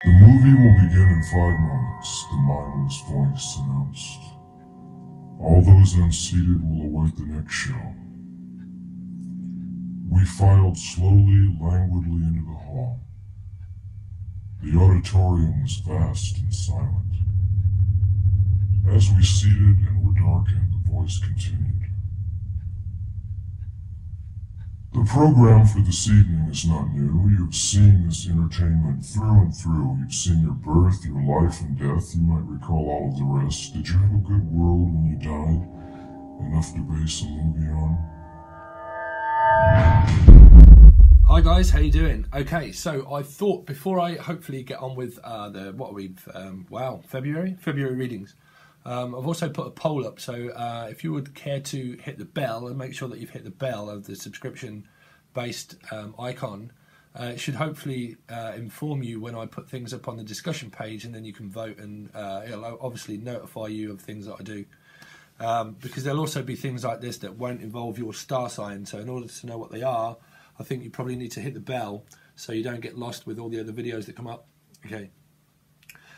The movie will begin in 5 moments, the mindless voice announced. All those unseated will await the next show. We filed slowly, languidly into the hall. The auditorium was vast and silent. As we seated and were darkened, the voice continued. The program for this evening is not new. You've seen this entertainment through and through. You've seen your birth, your life and death. You might recall all of the rest. Did you have a good world when you died? Enough to base a movie on? Hi guys, how you doing? Okay, so I thought before I hopefully get on with February readings, I've also put a poll up, so if you would care to hit the bell and make sure that you've hit the bell of the subscription based icon, it should hopefully inform you when I put things up on the discussion page, and then you can vote, and it'll obviously notify you of things that I do, because there'll also be things like this that won't involve your star sign. So in order to know what they are, I think you probably need to hit the bell so you don't get lost with all the other videos that come up. Okay.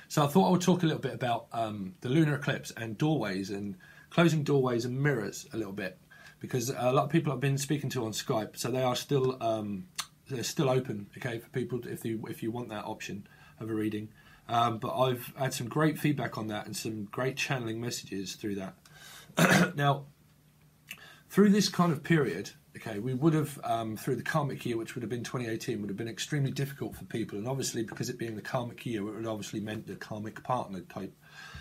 So I thought I would talk a little bit about the lunar eclipse and doorways and closing doorways and mirrors a little bit, because a lot of people I've been speaking to on Skype, so they are still they're still open, okay, for people if you want that option of a reading. But I've had some great feedback on that and some great channeling messages through that. Now, through this kind of period, okay, we would have, through the karmic year, which would have been 2018, would have been extremely difficult for people. And obviously, because it being the karmic year, it would obviously meant the karmic partner type,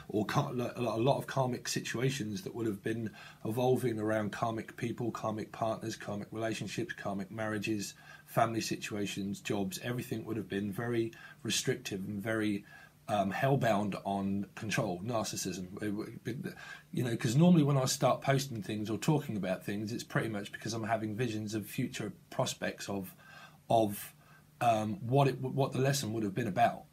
or a lot of karmic situations that would have been evolving around karmic people, karmic partners, karmic relationships, karmic marriages, family situations, jobs. Everything would have been very restrictive and very hellbound on control, narcissism. You know, because normally when I start posting things or talking about things, it's pretty much because I'm having visions of future prospects of what the lesson would have been about.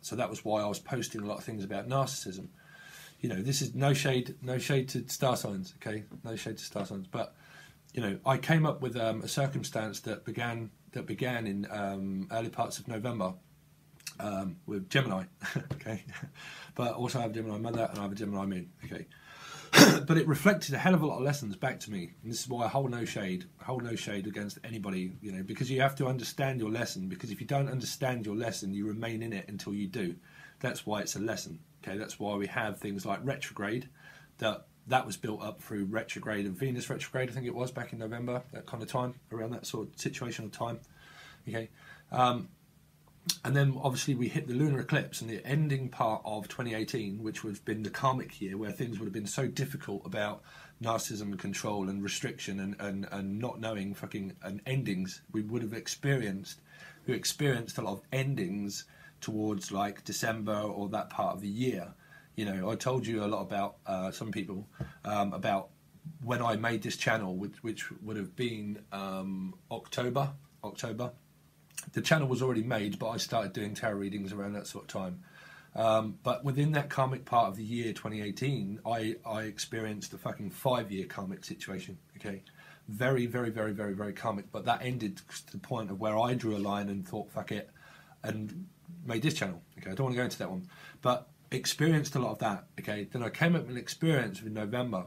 So that was why I was posting a lot of things about narcissism. You know, this is no shade to star signs, okay? No shade to star signs, but you know, I came up with a circumstance that began in early parts of November. With Gemini, okay, but also I have a Gemini mother and I have a Gemini moon, okay. But it reflected a hell of a lot of lessons back to me, and this is why I hold no shade against anybody, you know, because you have to understand your lesson. Because if you don't understand your lesson, you remain in it until you do. That's why it's a lesson, okay. That's why we have things like retrograde. That was built up through retrograde and Venus retrograde. I think it was back in November, that kind of time, around that sort of situational time, okay. And then obviously we hit the lunar eclipse and the ending part of 2018, which would have been the karmic year, where things would have been so difficult about narcissism and control and restriction and not knowing fucking endings. We experienced a lot of endings towards like December or that part of the year. You know, I told you a lot about some people about when I made this channel, which would have been October. The channel was already made, but I started doing tarot readings around that sort of time. But within that karmic part of the year 2018, I experienced a fucking 5-year karmic situation, okay? Very, very, very, very, very karmic. But that ended to the point of where I drew a line and thought, fuck it, and made this channel, okay? I don't want to go into that one. But experienced a lot of that, okay? Then I came up with an experience in November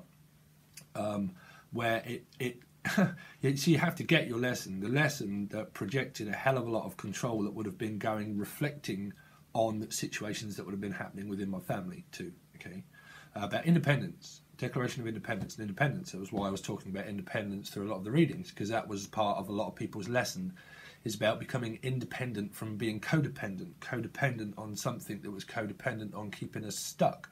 where so you have to get your lesson. The lesson that projected a hell of a lot of control that would have been reflecting on situations that would have been happening within my family too, okay? About independence, Declaration of Independence and independence. That was why I was talking about independence through a lot of the readings, because that was part of a lot of people's lesson, is about becoming independent from being codependent on something that was codependent on keeping us stuck,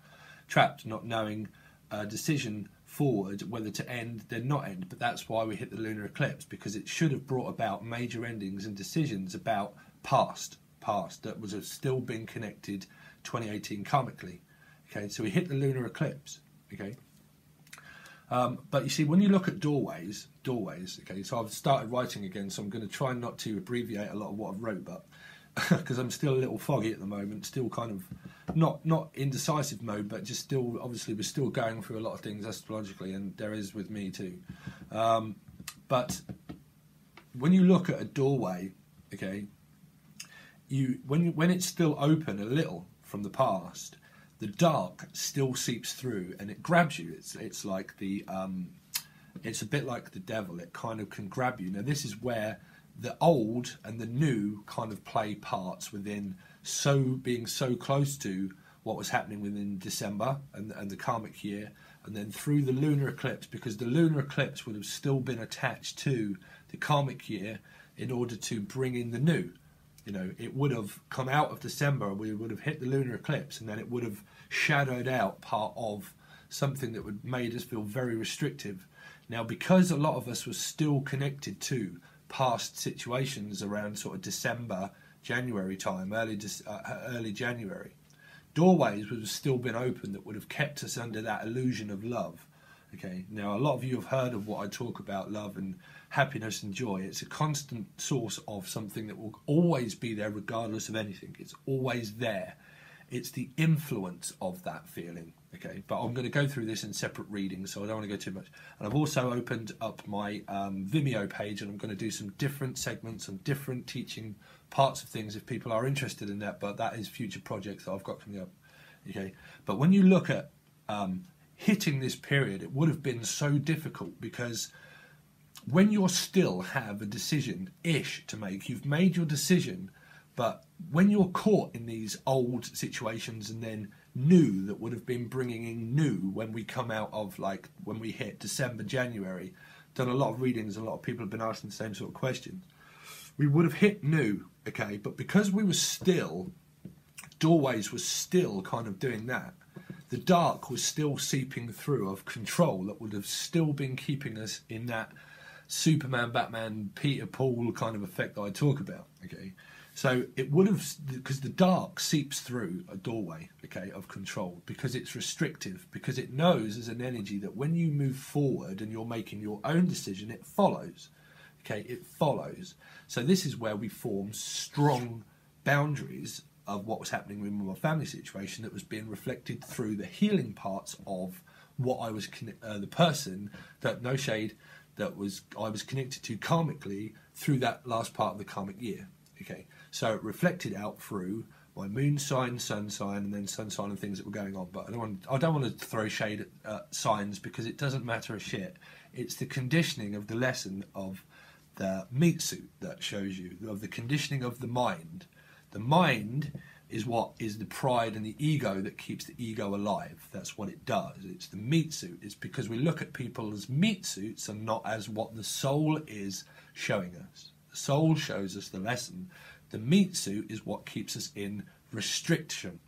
trapped, not knowing a decision forward, whether to end, then not end. But that's why we hit the lunar eclipse, because it should have brought about major endings and decisions about past that was still being connected 2018 karmically, okay. So we hit the lunar eclipse, okay. But you see, when you look at doorways, okay, so I've started writing again, so I'm going to try not to abbreviate a lot of what I've wrote, but because I'm still a little foggy at the moment, still kind of not indecisive mode, but just still, obviously we're still going through a lot of things astrologically, and there is with me too. But when you look at a doorway, okay, when it's still open a little from the past, the dark still seeps through and it grabs you. It's like the it's a bit like the devil. It kind of can grab you. Now this is where the old and the new kind of play parts within being so close to what was happening within December and the karmic year, and then through the lunar eclipse, because the lunar eclipse would have still been attached to the karmic year in order to bring in the new. You know, it would have come out of December, we would have hit the lunar eclipse, and then it would have shadowed out part of something that would made us feel very restrictive. Now, because a lot of us were still connected to past situations around sort of December, January time, early January, doorways would have still been open that would have kept us under that illusion of love. Okay, now a lot of you have heard of what I talk about, love and happiness and joy. It's a constant source of something that will always be there regardless of anything. It's always there. It's the influence of that feeling. Okay, but I'm going to go through this in separate readings, so I don't want to go too much. And I've also opened up my Vimeo page, and I'm going to do some different segments on different teaching parts of things if people are interested in that, but that is future projects that I've got coming up. Okay, but when you look at hitting this period, it would have been so difficult, because when you still have a decision-ish to make, you've made your decision, but when you're caught in these old situations and then new that would have been bringing in new when we come out of, like, when we hit December, January, done a lot of readings, a lot of people have been asking the same sort of questions. We would have hit new, okay, but because we were still, doorways was still kind of doing that, the dark was still seeping through of control that would have still been keeping us in that Superman, Batman, Peter, Paul kind of effect that I talk about, okay? So it would have, because the dark seeps through a doorway, okay, of control, because it's restrictive, because it knows as an energy that when you move forward and you're making your own decision, it follows, okay, it follows. So this is where we form strong boundaries of what was happening within my family situation that was being reflected through the healing parts of what I was, the person that, no shade, that I was connected to karmically through that last part of the karmic year. Okay, so it reflected out through my moon sign, sun sign, and then sun sign and things that were going on. But I don't want to throw shade at signs, because it doesn't matter a shit. It's the conditioning of the lesson of the meat suit that shows you, of the conditioning of the mind. The mind is what is the pride and the ego that keeps the ego alive. That's what it does. It's the meat suit. It's because we look at people as meat suits and not as what the soul is showing us. The soul shows us the lesson. The meat suit is what keeps us in restriction,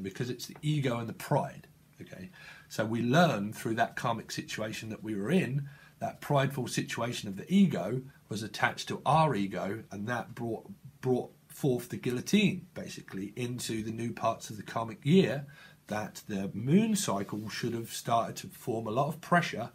because it's the ego and the pride. Okay, so we learn through that karmic situation that we were in, that prideful situation of the ego was attached to our ego, and that brought forth the guillotine, basically, into the new parts of the karmic year, that the moon cycle should have started to form a lot of pressure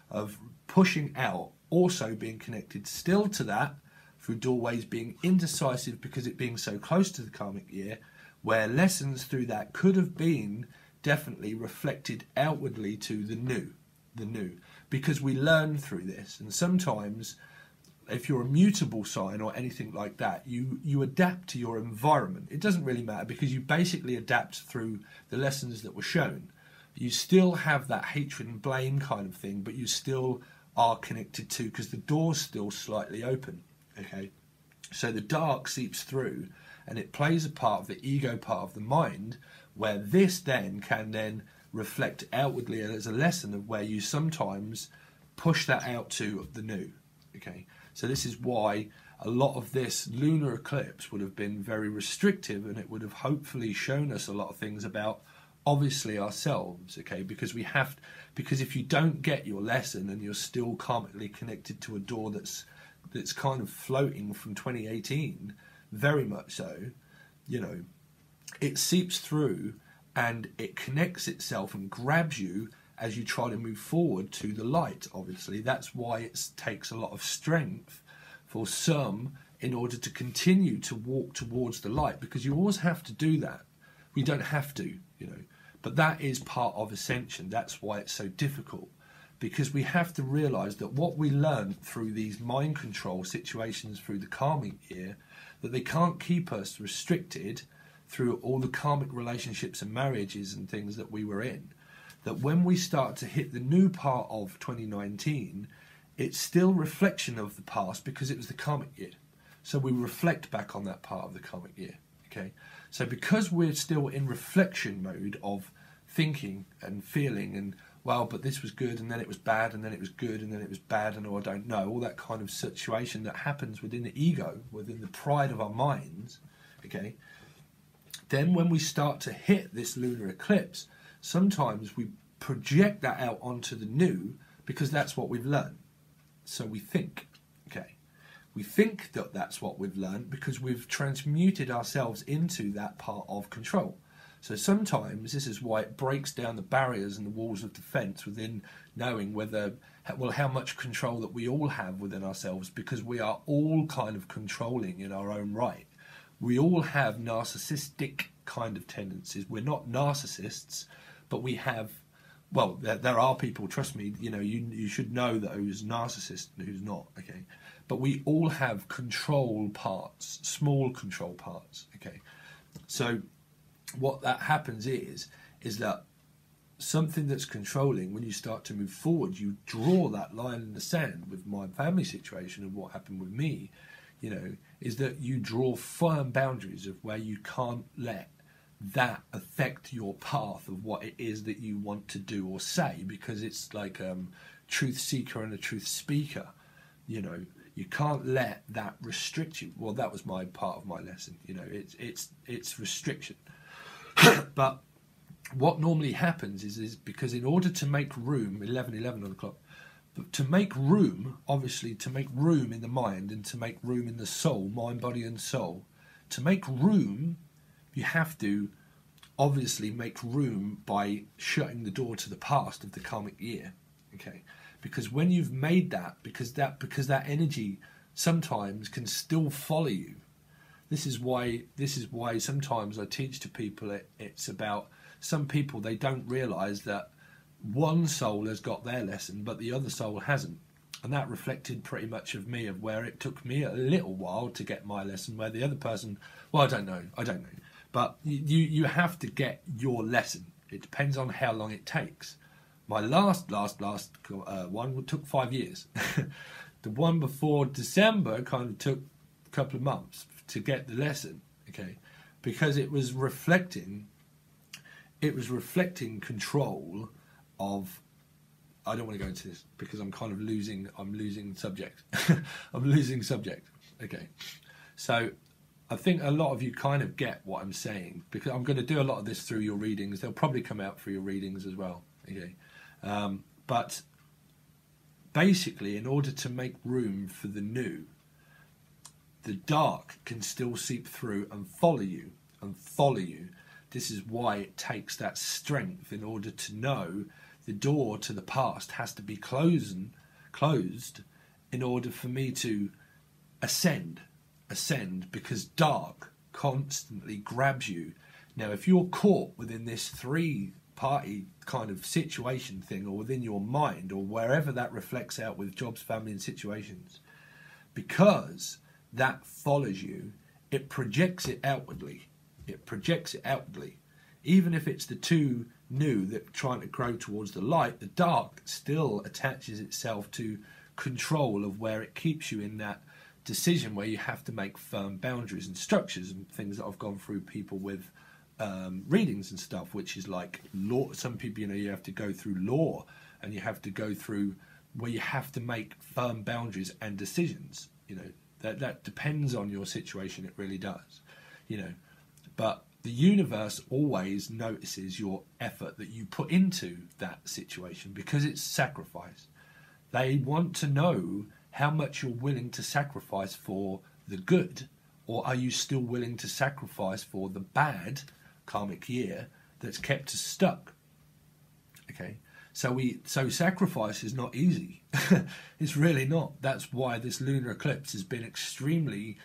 of pushing out, also being connected still to that through doorways being indecisive because it being so close to the karmic year, where lessons through that could have been definitely reflected outwardly to the new, because we learn through this. And sometimes if you're a mutable sign or anything like that, you adapt to your environment. It doesn't really matter, because you basically adapt through the lessons that were shown. You still have that hatred and blame kind of thing, but you still are connected to, because the door's still slightly open. Okay, so the dark seeps through and it plays a part of the ego part of the mind, where this then can then reflect outwardly as a lesson of where you sometimes push that out to the new. Okay, so this is why a lot of this lunar eclipse would have been very restrictive, and it would have hopefully shown us a lot of things about obviously ourselves. Okay, because because if you don't get your lesson and you're still karmically connected to a door that's kind of floating from 2018, very much so, you know, it seeps through and it connects itself and grabs you as you try to move forward to the light. Obviously, that's why it takes a lot of strength for some in order to continue to walk towards the light, because you always have to do that. We don't have to, you know, but that is part of ascension. That's why it's so difficult, because we have to realize that what we learn through these mind control situations through the karmic year, that they can't keep us restricted through all the karmic relationships and marriages and things that we were in. That when we start to hit the new part of 2019, it's still reflection of the past because it was the karmic year. So we reflect back on that part of the karmic year. Okay, so because we're still in reflection mode of thinking and feeling and, well, but this was good and then it was bad and then it was good and then it was bad and, oh, I don't know, all that kind of situation that happens within the ego, within the pride of our minds, okay, then when we start to hit this lunar eclipse, sometimes we project that out onto the new because that's what we've learned. So we think, okay, we think that that's what we've learned because we've transmuted ourselves into that part of control. So sometimes this is why it breaks down the barriers and the walls of defense within knowing whether, well, how much control that we all have within ourselves, because we are all kind of controlling in our own right. We all have narcissistic kind of tendencies. We're not narcissists, but we have, well, there are people, trust me, you know, you should know that who's narcissist and who's not, okay? But we all have control parts, small control parts, okay? So what that happens is that something that's controlling, when you start to move forward, you draw that line in the sand. With my family situation and what happened with me, you know, is that you draw firm boundaries of where you can't let that affect your path of what it is that you want to do or say, because it's like truth seeker and a truth speaker, you know. You can't let that restrict you. Well, that was my part of my lesson, you know, it's restriction. But what normally happens is because in order to make room, 11 on the clock, but to make room, obviously to make room in the mind and to make room in the soul, mind, body and soul, to make room, you have to obviously make room by shutting the door to the past of the karmic year, okay? Because when you've made that, because that energy sometimes can still follow you. This is why sometimes I teach to people it's about some people, they don't realise that one soul has got their lesson but the other soul hasn't. And that reflected pretty much of me, of where it took me a little while to get my lesson, where the other person, well, I don't know. But you have to get your lesson. It depends on how long it takes. My last one took 5 years. The one before December kind of took a couple of months to get the lesson, okay, because it was reflecting control of, I don't want to go into this because I'm losing subject. I'm losing subject, okay. So I think a lot of you kind of get what I'm saying, because I'm going to do a lot of this through your readings. They'll probably come out through your readings as well, okay. But basically, in order to make room for the new, the dark can still seep through and follow you. This is why it takes that strength in order to know the door to the past has to be closed in order for me to ascend, because dark constantly grabs you. Now, if you're caught within this three-party kind of situation thing, or within your mind, or wherever that reflects out with jobs, family and situations, because that follows you, it projects it outwardly. Even if it's the two new that trying to grow towards the light, the dark still attaches itself to control of where it keeps you in that decision where you have to make firm boundaries and structures, and things that I've gone through people with readings and stuff, which is like law. Some people, you know, you have to go through law, and you have to go through where you have to make firm boundaries and decisions, you know. That depends on your situation, it really does, you know. But the universe always notices your effort that you put into that situation, because it's sacrifice. They want to know how much you're willing to sacrifice for the good, or are you still willing to sacrifice for the bad karmic year that's kept us stuck, okay? So sacrifice is not easy. It's really not. That's why this lunar eclipse has been extremely,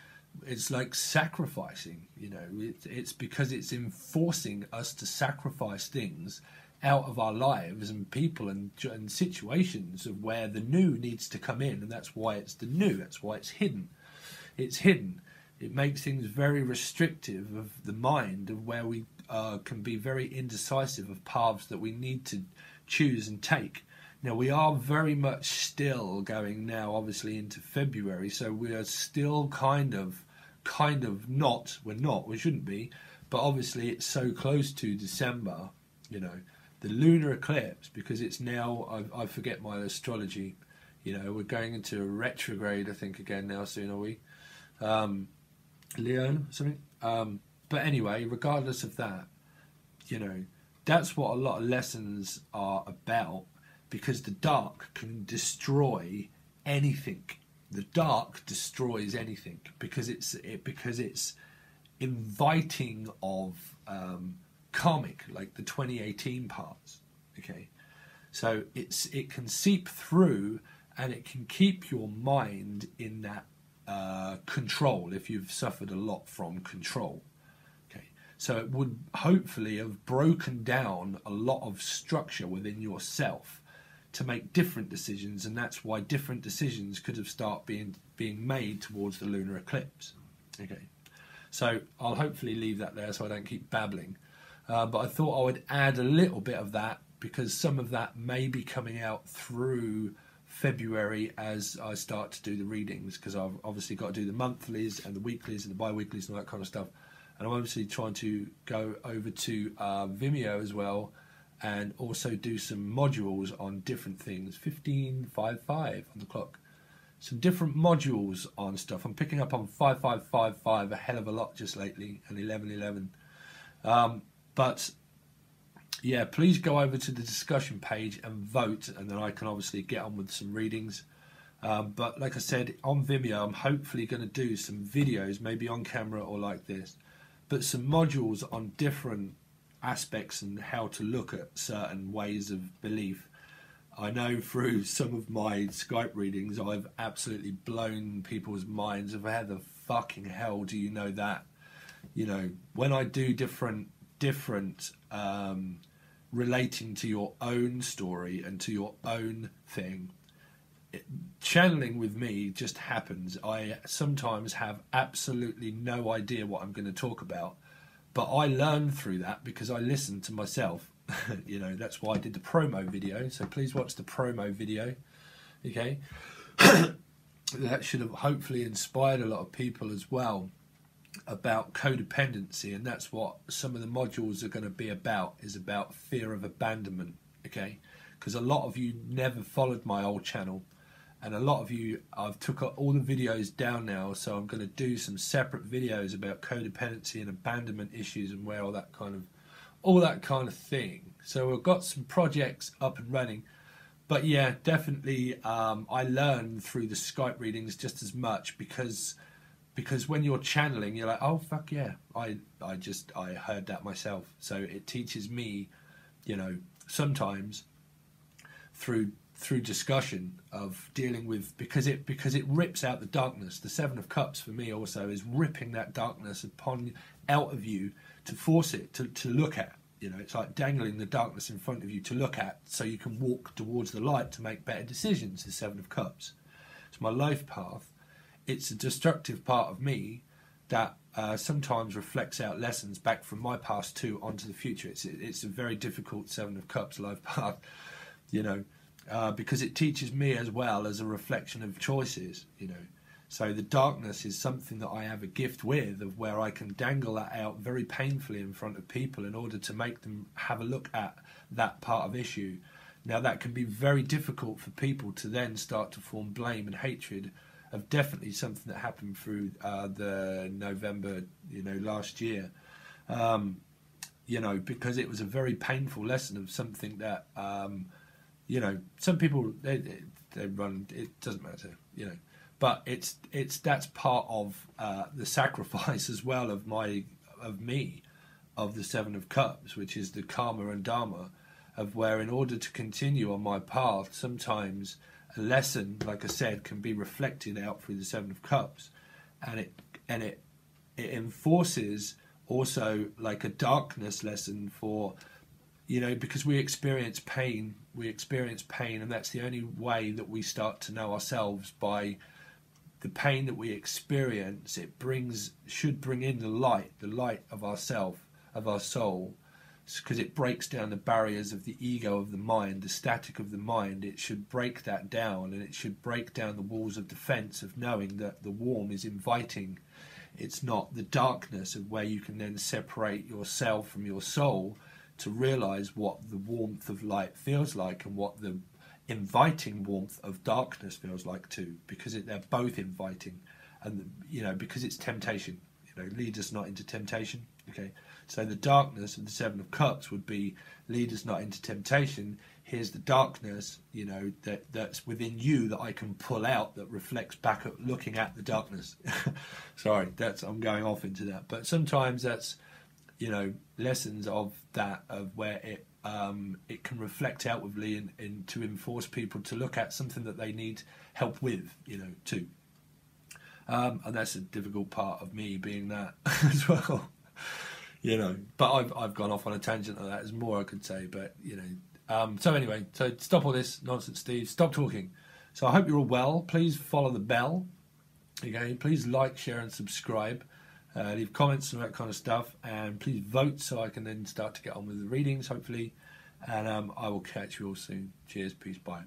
it's like sacrificing, you know. It's because it's enforcing us to sacrifice things out of our lives and people and situations of where the new needs to come in, and that's why it's the new. That's why it's hidden. It's hidden It makes things very restrictive of the mind, of where we can be very indecisive of paths that we need to choose and take. Now, we are very much still going now, obviously, into February, so we are still kind of not, we shouldn't be, but obviously it's so close to December, you know, the lunar eclipse, because it's now, I forget my astrology, you know, we're going into a retrograde, I think, again now soon, are we? Leo, something? But anyway, regardless of that, you know, that's what a lot of lessons are about, because the dark can destroy anything. The dark destroys anything because it's inviting of karmic, like the 2018 parts. Okay, so it can seep through, and it can keep your mind in that control if you've suffered a lot from control. Okay, so it would hopefully have broken down a lot of structure within yourself to make different decisions, and that's why different decisions could have started being made towards the lunar eclipse. Okay, so I'll hopefully leave that there so I don't keep babbling, but I thought I would add a little bit of that, because some of that may be coming out through February as I start to do the readings, because I've obviously got to do the monthlies and the weeklies and the bi-weeklies and all that kind of stuff, and I'm obviously trying to go over to Vimeo as well, and also do some modules on different things. 1555 on the clock. Some different modules on stuff. I'm picking up on 5555 a hell of a lot just lately, and 1111. But yeah, please go over to the discussion page and vote, and then I can obviously get on with some readings. But like I said, on Vimeo, I'm hopefully going to do some videos, maybe on camera or like this, but some modules on different aspects and how to look at certain ways of belief. I know through some of my Skype readings I've absolutely blown people's minds of how the fucking hell do you know that? You know, when I do different relating to your own story and to your own thing, channeling with me just happens. I sometimes have absolutely no idea what I'm going to talk about, but I learn through that because I listen to myself. You know, that's why I did the promo video, so please watch the promo video. Okay. That should have hopefully inspired a lot of people as well about codependency, and that's what some of the modules are going to be about, is about fear of abandonment. Okay, because a lot of you never followed my old channel, and a lot of you, I've took all the videos down now, so I'm going to do some separate videos about codependency and abandonment issues and where all that kind of thing. So we've got some projects up and running, but yeah, definitely I learn through the Skype readings just as much, because when you're channeling, you're like, oh fuck yeah, I heard that myself. So it teaches me, you know, sometimes through discussion of dealing with, because it rips out the darkness. The Seven of Cups for me also is ripping that darkness out of you to force it to look at. You know, it's like dangling the darkness in front of you to look at, so you can walk towards the light to make better decisions. The Seven of Cups. It's my life path. It's a destructive part of me that sometimes reflects out lessons back from my past too onto the future. It's a very difficult Seven of Cups life path, you know. Because it teaches me as well as a reflection of choices, you know. So the darkness is something that I have a gift with, of where I can dangle that out very painfully in front of people in order to make them have a look at that part of issue. Now that can be very difficult for people to then start to form blame and hatred of definitely something that happened through the November, you know, last year. You know, because it was a very painful lesson of something that you know, some people they run. It doesn't matter, you know, but that's part of the sacrifice as well of me, of the Seven of Cups, which is the karma and dharma, of where in order to continue on my path, sometimes a lesson, like I said, can be reflected out through the Seven of Cups, and it enforces also like a darkness lesson for. You know, because we experience pain, and that's the only way that we start to know ourselves, by the pain that we experience, should bring in the light of ourself, of our soul, because it breaks down the barriers of the ego of the mind, the static of the mind. It should break that down, and it should break down the walls of defense of knowing that the warm is inviting. It's not the darkness of where you can then separate yourself from your soul to realize what the warmth of light feels like and what the inviting warmth of darkness feels like too, because they're both inviting, and because it's temptation. Lead us not into temptation. Okay, so the darkness of the Seven of Cups would be lead us not into temptation. Here's the darkness, that's within you that I can pull out, that reflects back at looking at the darkness. Sorry, I'm going off into that, but sometimes that's lessons of that, of where it can reflect outwardly and to enforce people to look at something that they need help with, too. And that's a difficult part of me being that as well, But I've gone off on a tangent of that. There's more I could say, but so anyway, so stop all this nonsense, Steve. Stop talking. So I hope you're all well. Please follow the bell. Okay. Please like, share, and subscribe. Leave comments and that kind of stuff, and please vote so I can then start to get on with the readings, hopefully. And I will catch you all soon. Cheers, peace, bye.